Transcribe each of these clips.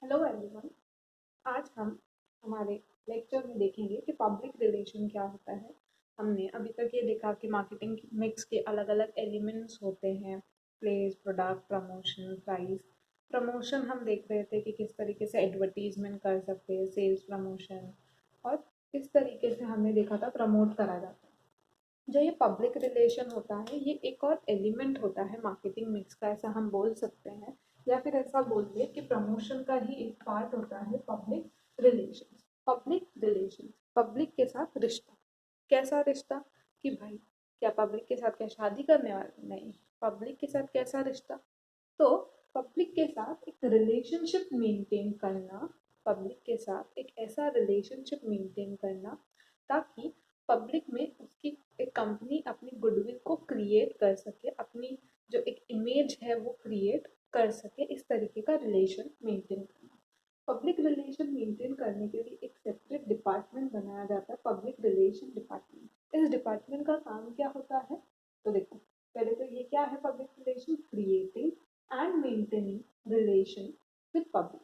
Hello everyone. आज हम हमारे लेक्चर में देखेंगे कि पब्लिक रिलेशन क्या होता है। हमने अभी तक ये देखा कि मार्केटिंग मिक्स के अलग अलग एलिमेंट्स होते हैं। Place, product, promotion, price. Promotion हम देख रहे थे कि किस तरीके से एडवर्टीजमेंट कर सकते हैं, सेल्स प्रमोशन, और किस तरीके से हमने देखा था प्रमोट करा जाता है। जो ये पब्लिक रिलेशन होता है ये एक और एलिमेंट होता है मार्केटिंग मिक्स का, ऐसा हम बोल सकते हैं। या फिर ऐसा बोलिए कि प्रमोशन का ही एक पार्ट होता है public relation. Public relation, public के साथ रिश्ता। कैसा रिश्ता? कि भाई क्या पब्लिक के साथ क्या शादी करने वाले? नहीं। पब्लिक के साथ कैसा रिश्ता? तो पब्लिक के साथ एक रिलेशनशिप मेंटेन करना, पब्लिक के साथ एक ऐसा रिलेशनशिप मेंटेन करना ताकि पब्लिक में उसकी एक कंपनी अपनी गुडविल को क्रिएट कर सके, अपनी जो एक इमेज है वो क्रिएट कर सके। इस तरीके का रिलेशन मेंटेन करना। पब्लिक रिलेशन मेंटेन करने के लिए एक सेपरेट डिपार्टमेंट बनाया जाता है, पब्लिक रिलेशन डिपार्टमेंट। इस डिपार्टमेंट का काम क्या होता है? तो देखो, पहले तो ये क्या है public relation? Creating and maintaining relation with public.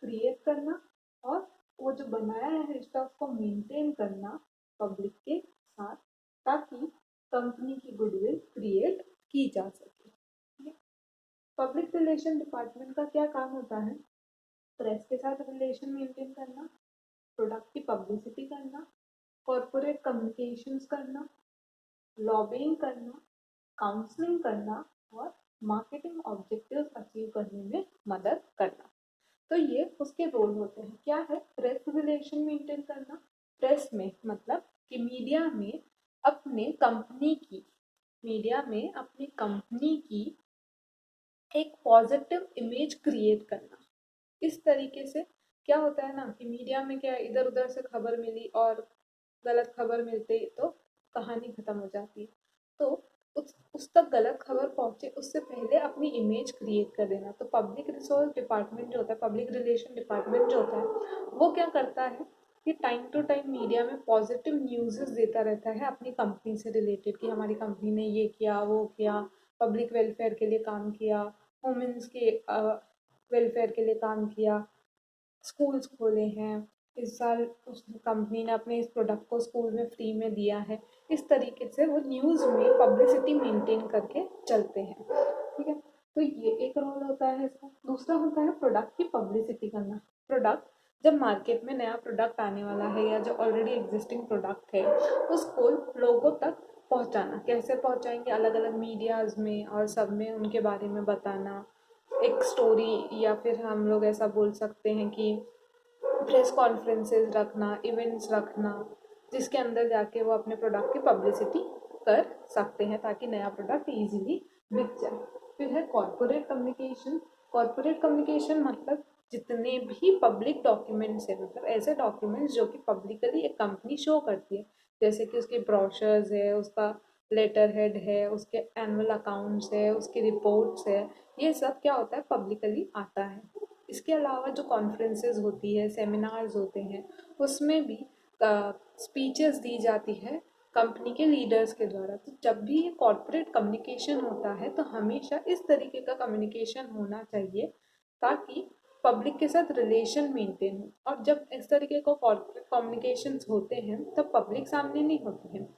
Create करना और वो जो बनाया है रिश्ता उसको मेंटेन करना पब्लिक के साथ, ताकि कंपनी की गुडविल क्रिएट की जा सके। पब्लिक रिलेशन डिपार्टमेंट का क्या काम होता है? प्रेस के साथ रिलेशन मेंटेन करना, प्रोडक्ट की पब्लिसिटी करना, कॉरपोरेट कम्युनिकेशंस करना, लॉबिंग करना, काउंसलिंग करना और मार्केटिंग ऑब्जेक्टिव्स अचीव करने में मदद करना। तो ये उसके रोल होते हैं। क्या है? प्रेस रिलेशन मेंटेन करना। प्रेस में मतलब कि मीडिया में अपनी कंपनी की एक पॉजिटिव इमेज क्रिएट करना। इस तरीके से क्या होता है ना कि मीडिया में क्या इधर उधर से खबर मिली और गलत खबर मिलते ही तो कहानी खत्म हो जाती है। तो उस तक गलत खबर पहुंचे उससे पहले अपनी इमेज क्रिएट कर देना। तो पब्लिक रिसोर्स डिपार्टमेंट जो होता है, पब्लिक रिलेशन डिपार्टमेंट जो होता है, वो क्या करता है कि टाइम टू टाइम मीडिया में पॉजिटिव न्यूज़ देता रहता है अपनी कंपनी से रिलेटेड, कि हमारी कंपनी ने ये किया, वो किया, पब्लिक वेलफेयर के लिए काम किया, वुमेन्स के वेलफेयर के लिए काम किया, स्कूल्स खोले हैं, इस साल उस कंपनी ने अपने इस प्रोडक्ट को स्कूल में फ्री में दिया है। इस तरीके से वो न्यूज़ में पब्लिसिटी मेंटेन करके चलते हैं। ठीक है, तो ये एक रोल होता है इसका। दूसरा होता है प्रोडक्ट की पब्लिसिटी करना। प्रोडक्ट जब मार्केट में नया प्रोडक्ट आने वाला है या जो ऑलरेडी एग्जिस्टिंग प्रोडक्ट है उसको लोगों तक पहुंचाना। कैसे पहुंचाएंगे? अलग अलग मीडियाज में और सब में उनके बारे में बताना, एक स्टोरी, या फिर हम लोग ऐसा बोल सकते हैं कि प्रेस कॉन्फ्रेंसेस रखना, इवेंट्स रखना, जिसके अंदर जाके वो अपने प्रोडक्ट की पब्लिसिटी कर सकते हैं ताकि नया प्रोडक्ट इजीली बिक जाए। फिर है कॉर्पोरेट कम्युनिकेशन। कॉर्पोरेट कम्युनिकेशन मतलब जितने भी पब्लिक डॉक्यूमेंट्स हैं, मतलब ऐसे डॉक्यूमेंट्स जो कि पब्लिकली एक कंपनी शो करती है, जैसे कि उसके ब्रोशर्स है, उसका लेटर हेड है, उसके एनुअल अकाउंट्स है, उसकी रिपोर्ट्स है, ये सब क्या होता है पब्लिकली आता है। इसके अलावा जो कॉन्फ्रेंसेस होती है, सेमिनार्स होते हैं, उसमें भी स्पीचेस दी जाती है कंपनी के लीडर्स के द्वारा। तो जब भी ये कॉर्पोरेट कम्युनिकेशन होता है तो हमेशा इस तरीके का कम्युनिकेशन होना चाहिए ताकि पब्लिक के साथ रिलेशन मेंटेन हो। और जब इस तरीके का कॉर्पोरेट कम्युनिकेशन होते हैं तब पब्लिक सामने नहीं होती है।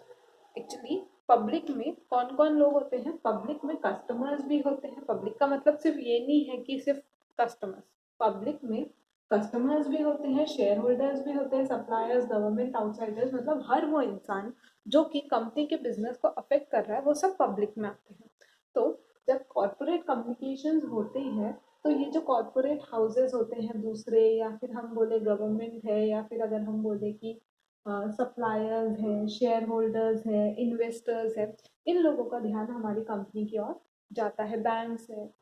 एक्चुअली पब्लिक में कौन कौन लोग होते हैं? पब्लिक में कस्टमर्स भी होते हैं। पब्लिक का मतलब सिर्फ ये नहीं है कि सिर्फ कस्टमर्स। पब्लिक में कस्टमर्स भी होते हैं, शेयर होल्डर्स भी होते हैं, सप्लायर्स, गवर्नमेंट, आउटसाइडर्स, मतलब हर वो इंसान जो कि कंपनी के बिजनेस को अफेक्ट कर रहा है वो सब पब्लिक में आते हैं। तो जब कॉर्पोरेट कम्युनिकेशंस होते हैं तो ये जो कॉर्पोरेट हाउसेस होते हैं दूसरे, या फिर हम बोले गवर्नमेंट है, या फिर अगर हम बोले कि सप्लायर्स है, शेयर होल्डर्स है, इन्वेस्टर्स है, इन लोगों का ध्यान हमारी कंपनी की ओर जाता है, बैंक्स है।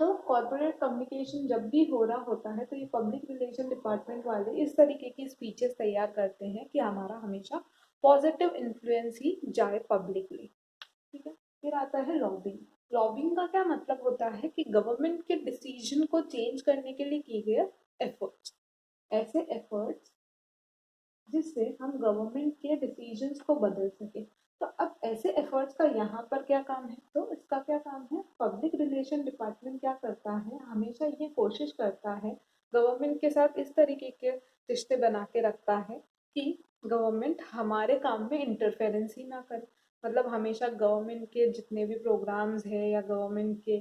तो कॉर्पोरेट कम्युनिकेशन जब भी हो रहा होता है तो ये पब्लिक रिलेशन डिपार्टमेंट वाले इस तरीके की स्पीचेस तैयार करते हैं कि हमारा हमेशा पॉजिटिव इन्फ्लुएंस ही जाए पब्लिकली। ठीक है, फिर आता है लॉबिंग। लॉबिंग का क्या मतलब होता है कि गवर्नमेंट के डिसीजन को चेंज करने के लिए किए गए एफर्ट्स। ऐसे एफर्ट्स जिससे हम गवर्नमेंट के डिसीजंस को बदल सके। तो अब ऐसे एफर्ट्स का यहाँ पर क्या काम है, तो इसका क्या काम है, पब्लिक रिलेशन डिपार्टमेंट क्या करता है, हमेशा ये कोशिश करता है गवर्नमेंट के साथ इस तरीके के रिश्ते बना के रखता है कि गवर्नमेंट हमारे काम में इंटरफेरेंस ही ना करे। मतलब हमेशा गवर्नमेंट के जितने भी प्रोग्राम्स हैं या गवर्नमेंट के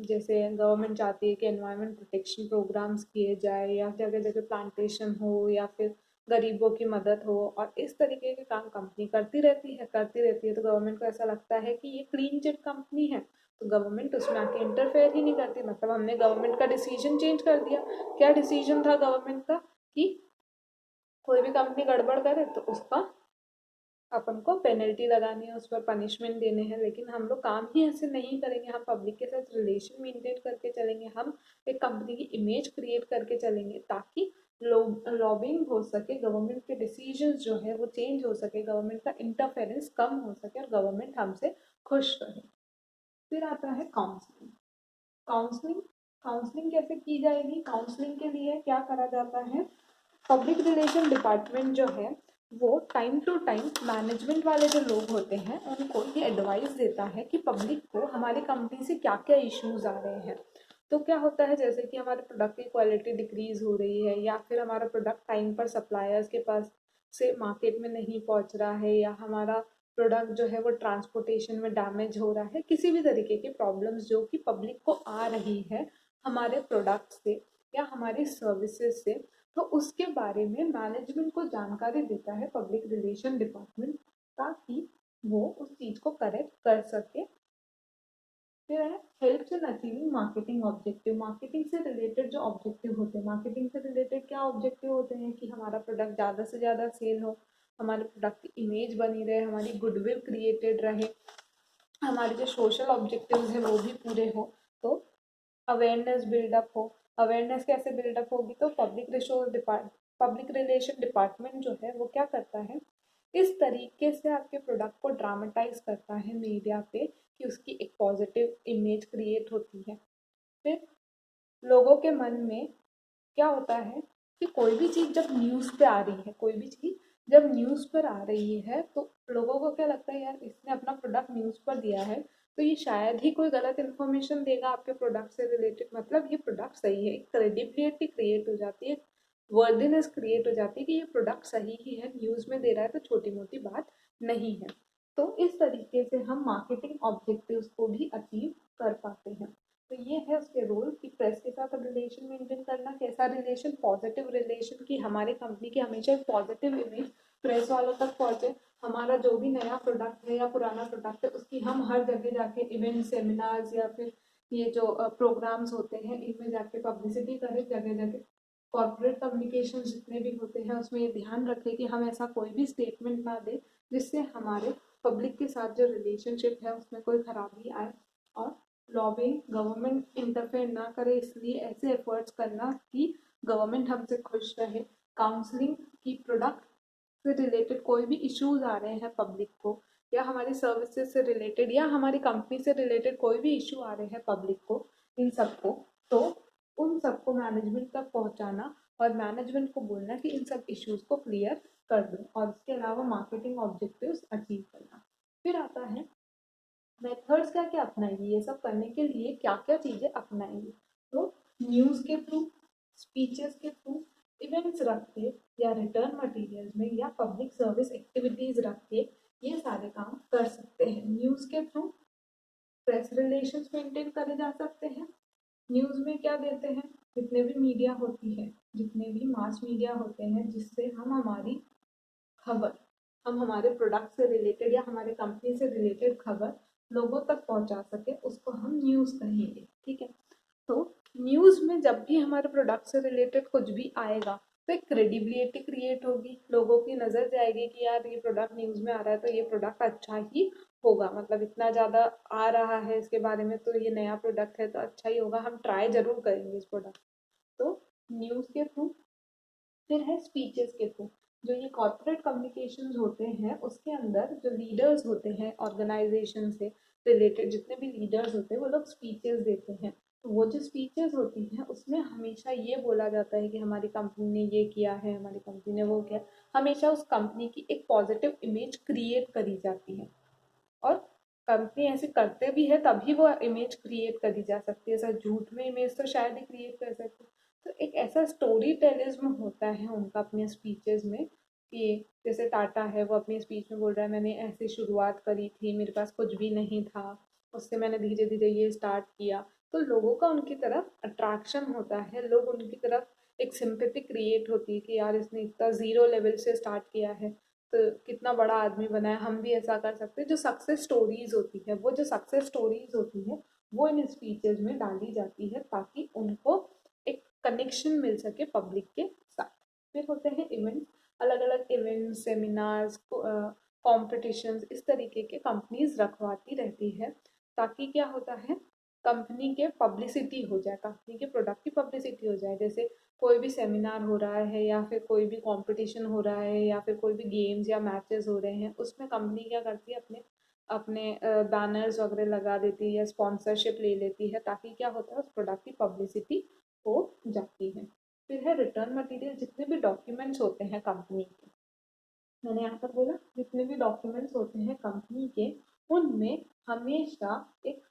जैसे गवर्नमेंट चाहती है कि एनवायरनमेंट प्रोटेक्शन प्रोग्राम्स किए जाए या जगह जगह प्लांटेशन हो या फिर गरीबों की मदद हो, और इस तरीके के काम कंपनी करती रहती है तो गवर्नमेंट को ऐसा लगता है कि ये क्लीन चिट कंपनी है, तो गवर्नमेंट उसमें आके इंटरफेयर ही नहीं करती। मतलब हमने गवर्नमेंट का डिसीजन चेंज कर दिया। क्या डिसीजन था गवर्नमेंट का कि कोई भी कंपनी गड़बड़ करे तो उसका अपन को पेनल्टी लगानी है, उस पर पनिशमेंट देने हैं, लेकिन हम लोग काम ही ऐसे नहीं करेंगे। हम पब्लिक के साथ रिलेशन मेंटेन करके चलेंगे, हम एक कंपनी की इमेज क्रिएट करके चलेंगे ताकि लॉबिंग हो सके, गवर्नमेंट के डिसीजंस जो है वो चेंज हो सके, गवर्नमेंट का इंटरफेरेंस कम हो सके और गवर्नमेंट हमसे खुश रहे। फिर आता है काउंसलिंग। काउंसलिंग काउंसलिंग कैसे की जाएगी, काउंसलिंग के लिए क्या करा जाता है, पब्लिक रिलेशन डिपार्टमेंट जो है वो टाइम टू टाइम मैनेजमेंट वाले जो लोग होते हैं उनको ये एडवाइस देता है कि पब्लिक को हमारी कंपनी से क्या क्या इश्यूज आ रहे हैं। तो क्या होता है, जैसे कि हमारे प्रोडक्ट की क्वालिटी डिक्रीज हो रही है या फिर हमारा प्रोडक्ट टाइम पर सप्लायर्स के पास से मार्केट में नहीं पहुंच रहा है, या हमारा प्रोडक्ट जो है वो ट्रांसपोर्टेशन में डैमेज हो रहा है, किसी भी तरीके की प्रॉब्लम्स जो कि पब्लिक को आ रही है हमारे प्रोडक्ट से या हमारी सर्विसेज से, तो उसके बारे में मैनेजमेंट को जानकारी देता है पब्लिक रिलेशन डिपार्टमेंट, ताकि वो उस चीज़ को करेक्ट कर सके। फिर है helps in achieving marketing objective. Marketing से रिलेटेड जो ऑब्जेक्टिव होते हैं, मार्केटिंग से रिलेटेड क्या ऑब्जेक्टिव होते हैं कि हमारा प्रोडक्ट ज़्यादा से ज़्यादा सेल हो, हमारे प्रोडक्ट की इमेज बनी रहे, हमारी गुडविल क्रिएटेड रहे, हमारे जो सोशल ऑब्जेक्टिव्स हैं वो भी पूरे हो, तो अवेयरनेस बिल्डअप हो। अवेयरनेस कैसे बिल्डअप होगी, तो पब्लिक रिलेशन डिपार्टमेंट जो है वो क्या करता है, इस तरीके से आपके प्रोडक्ट को ड्रामेटाइज करता है मीडिया पे कि उसकी एक पॉजिटिव इमेज क्रिएट होती है। फिर लोगों के मन में क्या होता है कि कोई भी चीज़ जब न्यूज़ पे आ रही है, कोई भी चीज़ जब न्यूज़ पर आ रही है तो लोगों को क्या लगता है, यार इसने अपना प्रोडक्ट न्यूज़ पर दिया है तो ये शायद ही कोई गलत इन्फॉर्मेशन देगा आपके प्रोडक्ट से रिलेटेड, मतलब ये प्रोडक्ट सही है, एक क्रेडिबिलिटी क्रिएट हो जाती है, वर्दिनेस क्रिएट हो जाती है कि ये प्रोडक्ट सही ही है, न्यूज़ में दे रहा है तो छोटी मोटी बात नहीं है। तो इस तरीके से हम मार्केटिंग ऑब्जेक्टिव्स को भी अचीव कर पाते हैं। तो ये है उसके रोल कि प्रेस के साथ रिलेशन मेंटेन करना, कैसा रिलेशन, पॉजिटिव रिलेशन, कि हमारी कंपनी की हमेशा एक पॉजिटिव इमेज प्रेस वालों तक पहुंचे, हमारा जो भी नया प्रोडक्ट है या पुराना प्रोडक्ट है उसकी हम हर जगह जाके इवेंट सेमिनार्स या फिर ये जो प्रोग्राम्स होते हैं इनमें जाके पब्लिसिटी करें, जगह जगह कॉर्पोरेट कम्युनिकेशन जितने भी होते हैं उसमें ये ध्यान रखें कि हम ऐसा कोई भी स्टेटमेंट ना दें जिससे हमारे पब्लिक के साथ जो रिलेशनशिप है उसमें कोई खराबी आए, और लॉबिंग गवर्नमेंट इंटरफेयर ना करे इसलिए ऐसे एफर्ट्स करना कि गवर्नमेंट हमसे खुश रहे। काउंसलिंग की प्रोडक्ट से रिलेटेड कोई भी इश्यूज आ रहे हैं पब्लिक को, या हमारी सर्विसेज से रिलेटेड या हमारी कंपनी से रिलेटेड कोई भी इशू आ रहे हैं पब्लिक को, इन सबको, तो उन सबको मैनेजमेंट तक पहुंचाना और मैनेजमेंट को बोलना कि इन सब इश्यूज को क्लियर कर दो, और इसके अलावा मार्केटिंग ऑब्जेक्टिव्स अचीव करना। फिर आता है मेथड्स क्या क्या अपनाएंगे, ये सब करने के लिए क्या क्या चीज़ें अपनाएंगे, तो न्यूज़ के थ्रू, स्पीचेस के थ्रू, इवेंट्स रख के या रिटर्न मटेरियल्स में या पब्लिक सर्विस एक्टिविटीज़ रख के ये सारे काम कर सकते हैं। न्यूज़ के थ्रू प्रेस रिलेशंस मेंटेन करे जा सकते हैं। न्यूज़ में क्या देते हैं, जितने भी मीडिया होती है, जितने भी मास मीडिया होते हैं जिससे हम हमारी खबर, हम हमारे प्रोडक्ट से रिलेटेड या हमारे कंपनी से रिलेटेड खबर लोगों तक पहुंचा सके, उसको हम न्यूज़ कहेंगे। ठीक है, तो न्यूज़ में जब भी हमारे प्रोडक्ट से रिलेटेड कुछ भी आएगा तो एक क्रेडिबिलिटी क्रिएट होगी, लोगों की नज़र जाएगी कि यार ये प्रोडक्ट न्यूज़ में आ रहा है तो ये प्रोडक्ट अच्छा ही होगा, मतलब इतना ज़्यादा आ रहा है इसके बारे में तो ये नया प्रोडक्ट है तो अच्छा ही होगा, हम ट्राई ज़रूर करेंगे इस प्रोडक्ट। तो न्यूज़ के थ्रू। फिर है स्पीचेस के थ्रू। जो ये कॉर्पोरेट कम्युनिकेशंस होते हैं उसके अंदर जो लीडर्स होते हैं ऑर्गेनाइजेशन से रिलेटेड, जितने भी लीडर्स होते हैं वो लोग स्पीचेस देते हैं। तो वो जो स्पीचेस होती हैं उसमें हमेशा ये बोला जाता है कि हमारी कंपनी ने ये किया है, हमारी कंपनी ने वो किया। हमेशा उस कंपनी की एक पॉजिटिव इमेज क्रिएट करी जाती है, और कंपनी ऐसे करते भी है तभी वो इमेज क्रिएट करी जा सकती है, ऐसा झूठ में इमेज तो शायद ही क्रिएट कर सकते। तो एक ऐसा स्टोरी टेलिज्म होता है उनका अपने स्पीचेस में, कि जैसे टाटा है, वो अपनी स्पीच में बोल रहा है मैंने ऐसी शुरुआत करी थी, मेरे पास कुछ भी नहीं था, उससे मैंने धीरे धीरे ये स्टार्ट किया। तो लोगों का उनकी तरफ अट्रैक्शन होता है, लोग उनकी तरफ एक सिंपैथी क्रिएट होती है कि यार इसने इतना जीरो लेवल से स्टार्ट किया है तो कितना बड़ा आदमी बना है, हम भी ऐसा कर सकते हैं। जो सक्सेस स्टोरीज होती है, वो जो सक्सेस स्टोरीज होती है वो इन स्पीचेज में डाली जाती है ताकि उनको एक कनेक्शन मिल सके पब्लिक के साथ। फिर होते हैं इवेंट्स, अलग अलग इवेंट्स, सेमिनार्स, कॉम्पिटिशन्स, इस तरीके के कंपनीज रखवाती रहती है ताकि क्या होता है, कंपनी के पब्लिसिटी हो जाए, कंपनी के प्रोडक्ट की पब्लिसिटी हो जाए। जैसे कोई भी सेमिनार हो रहा है या फिर कोई भी कंपटीशन हो रहा है या फिर कोई भी गेम्स या मैचेस हो रहे हैं, उसमें कंपनी क्या करती है, अपने अपने बैनर्स वगैरह लगा देती है या स्पॉन्सरशिप ले लेती है ताकि क्या होता है, उस प्रोडक्ट की पब्लिसिटी हो जाती है। फिर है रिटर्न मटेरियल, जितने भी डॉक्यूमेंट्स होते हैं कंपनी के, मैंने यहाँ पर बोला जितने भी डॉक्यूमेंट्स होते हैं कंपनी के, उनमें हमेशा एक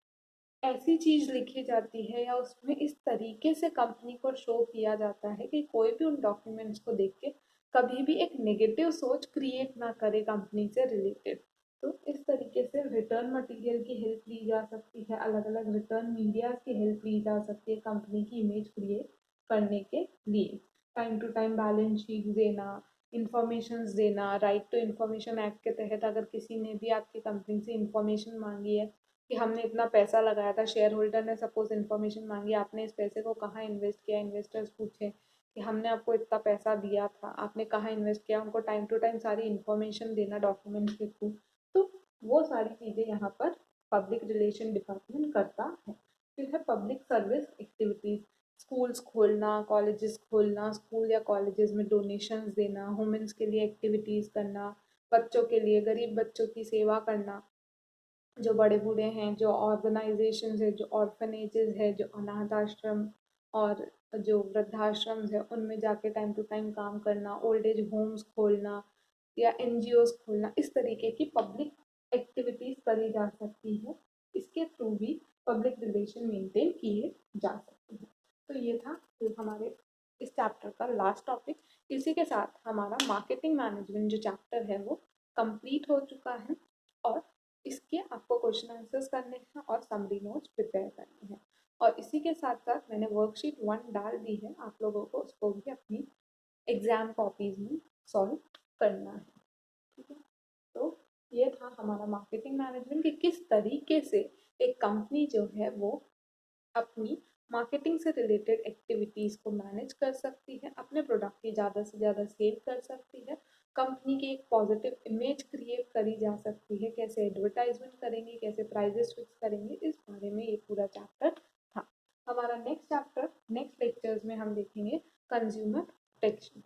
ऐसी चीज लिखी जाती है या उसमें इस तरीके से कंपनी को शो किया जाता है कि कोई भी उन डॉक्यूमेंट्स को देख के कभी भी एक नेगेटिव सोच क्रिएट ना करे कंपनी से रिलेटेड। तो इस तरीके से रिटर्न मटेरियल की हेल्प ली जा सकती है, अलग अलग रिटर्न मीडिया की हेल्प ली जा सकती है कंपनी की इमेज क्रिएट करने के लिए। Time to time balance sheet देना, इंफॉर्मेशन देना, राइट टू इंफॉर्मेशन एक्ट के तहत अगर किसी ने भी आपकी कंपनी से इंफॉर्मेशन मांगी है कि हमने इतना पैसा लगाया था, शेयर होल्डर ने सपोज इन्फॉर्मेशन मांगी, आपने इस पैसे को कहाँ इन्वेस्ट किया, इन्वेस्टर्स पूछे कि हमने आपको इतना पैसा दिया था, आपने कहाँ इन्वेस्ट किया, उनको टाइम टू टाइम सारी इन्फॉर्मेशन देना डॉक्यूमेंट्स के थ्रू। तो वो सारी चीज़ें यहाँ पर पब्लिक रिलेशन डिपार्टमेंट करता है। फिर है पब्लिक सर्विस एक्टिविटीज़, स्कूल्स खोलना, कॉलेजेस खोलना, स्कूल या कॉलेजेस में डोनेशंस देना, वुमेन्स के लिए एक्टिविटीज़ करना, बच्चों के लिए, गरीब बच्चों की सेवा करना, जो बड़े बूढ़े हैं, जो ऑर्गेनाइजेशंस है, जो ऑर्फनेजेस है, जो अनाथ आश्रम और जो वृद्धाश्रम है, उनमें जाके टाइम टू टाइम काम करना, ओल्ड एज होम्स खोलना या एनजीओज खोलना, इस तरीके की पब्लिक एक्टिविटीज़ करी जा सकती है। इसके थ्रू भी पब्लिक रिलेशन मेंटेन किए जा सकते हैं। तो ये था हमारे इस चैप्टर का लास्ट टॉपिक। इसी के साथ हमारा मार्केटिंग मैनेजमेंट जो चैप्टर है वो कंप्लीट हो चुका है, और इसके आपको क्वेश्चन आंसर्स करने हैं और समरी नोट्स प्रिपेयर करने हैं। और इसी के साथ साथ मैंने वर्कशीट 1 डाल दी है, आप लोगों को उसको भी अपनी एग्जाम कॉपीज में सॉल्व करना है। ठीक है, तो ये था हमारा मार्केटिंग मैनेजमेंट कि किस तरीके से एक कंपनी जो है वो अपनी मार्केटिंग से रिलेटेड एक्टिविटीज़ को मैनेज कर सकती है, अपने प्रोडक्ट की ज़्यादा से ज़्यादा सेल कर सकती है, कंपनी की एक पॉजिटिव इमेज क्रिएट करी जा सकती है, कैसे एडवर्टाइजमेंट करेंगे, कैसे प्राइजेस फिक्स करेंगे, इस बारे में ये पूरा चैप्टर था। हमारा नेक्स्ट चैप्टर नेक्स्ट लेक्चर्स में हम देखेंगे कंज्यूमर प्रोटेक्शन।